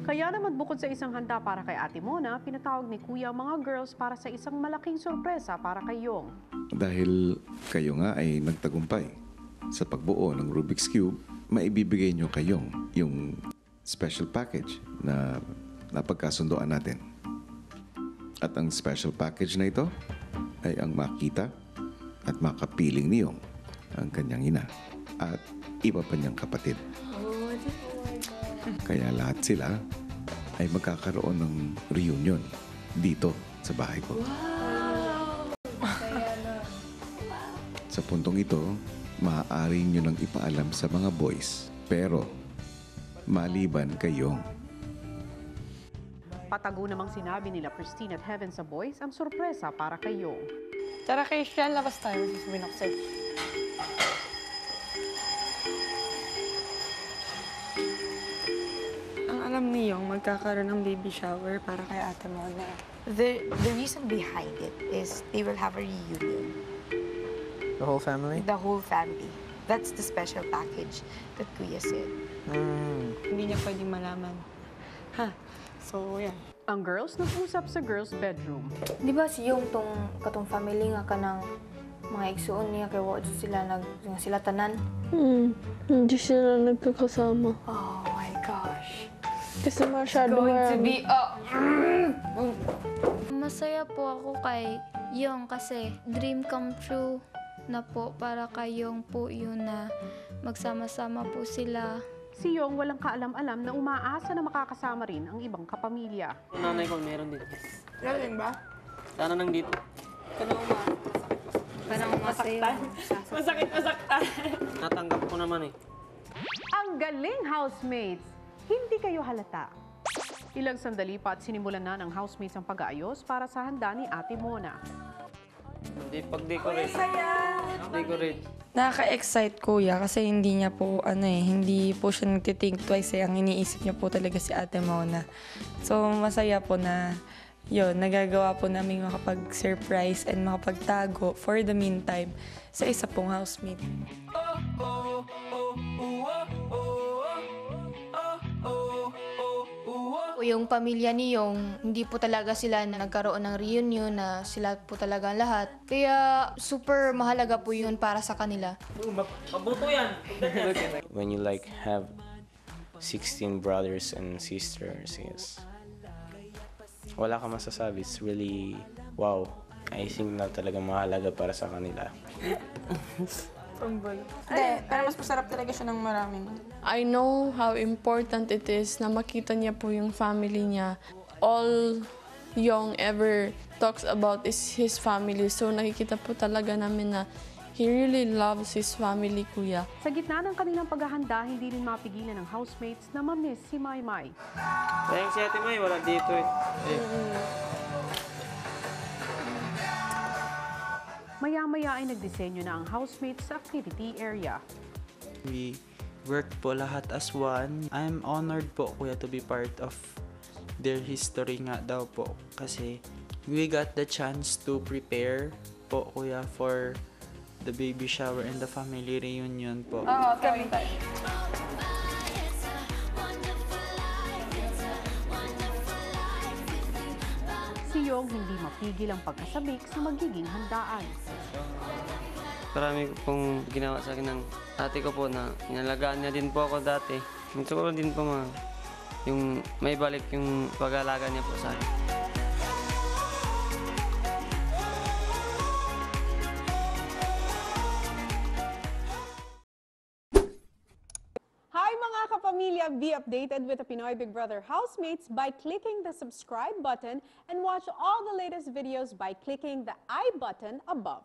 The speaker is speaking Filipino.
Kaya naman bukod sa isang handa para kay Ate Mona, pinatawag ni Kuya ang mga girls para sa isang malaking sorpresa para kay Yong. Dahil kayo nga ay nagtagumpay sa pagbuo ng Rubik's Cube, maibibigay nyo kayong yung special package na napagkasundoan natin. At ang special package na ito ay ang makita at makapiling ni Yong, ang kanyang ina, at iba pa niyang kapatid. Kaya lahat sila ay magkakaroon ng reunion dito sa bahay ko. Sa puntong ito, maaari nyo nang ipaalam sa mga boys, pero maliban kay Yong. Patago namang sinabi nila Christine at Heaven sa boys ang sorpresa para kay Yong. Tara, Christian, labas tayo. Sasabihin ako sa'yo. Ang alam ni Yong, magkakaroon ng baby shower para kay Ate Mona. The reason behind it is they will have a reunion. The whole family? The whole family. That's the special package that Kuya said. Hindi niya pwedeng malaman. Ha? So, yan. Ang girls nag-usap sa girls' bedroom. Di ba si Yung katong family nga ka ng mga igsuon niya kay wa sila tanan? Hindi sila nagkakasama. Oh my gosh. Kasi masyado Going to marami. be Masaya po ako kay Yong kasi dream come true na po para kay Yong po yun na magsama-sama po sila. Si Yong walang kaalam-alam na umaasa na makakasama rin ang ibang kapamilya. Nanay ko meron din. Galing ba? Sana nang dito. Parang masaya. Masakit, masaktan. Natanggap ko naman eh. Ang galing, housemates! Hindi kayo halata. Ilang sandali pa at sinimulan na ng housemates ang pag-aayos para sa handa ni Ate Mona. Hindi pag-decorate. Decorate. Nakaka-excite kuya kasi hindi niya po, hindi po siya nagtithink twice Ang iniisip niya po talaga si Ate Mona. So, masaya po na yun, nagagawa po namin makapag-surprise and makapagtago for the meantime sa isa pong housemate. Yung pamilya ni Yung, hindi po talaga sila nagkaroon ng reunion na sila po talaga ang lahat. Kaya super mahalaga po yun para sa kanila. Mabuto yan. When you have 16 brothers and sisters, yes. Wala ka masasabi. It's really, wow. I think na talaga mahalaga para sa kanila. Pero mas masarap talaga siya ng maraming. I know how important it is na makita niya po yung family niya. All Yong ever talks about is his family. So nakikita po talaga namin na he really loves his family, kuya. Sa gitna ng kanilang paghahanda, hindi rin mapigilan ng housemates na mamiss si Maymay. Sayang si Ate May, wala dito eh. Maya-maya ay nagdisenyo na ang housemates sa activity area. We work po lahat as one. I'm honored po, kuya, to be part of their history nga daw po. Kasi we got the chance to prepare po, kuya, for the baby shower and the family reunion po. Kami tayo. Si Yong hindi mapigil ang pagkasabik sa magiging handaan. Marami pong ginawa sa akin ng ate ko po na inalagaan niya din po ako dati. Gusto ko din po yung may balik yung pag-alaga niya po sa akin. Hi mga kapamilya! Be updated with the Pinoy Big Brother housemates by clicking the subscribe button and watch all the latest videos by clicking the I button above.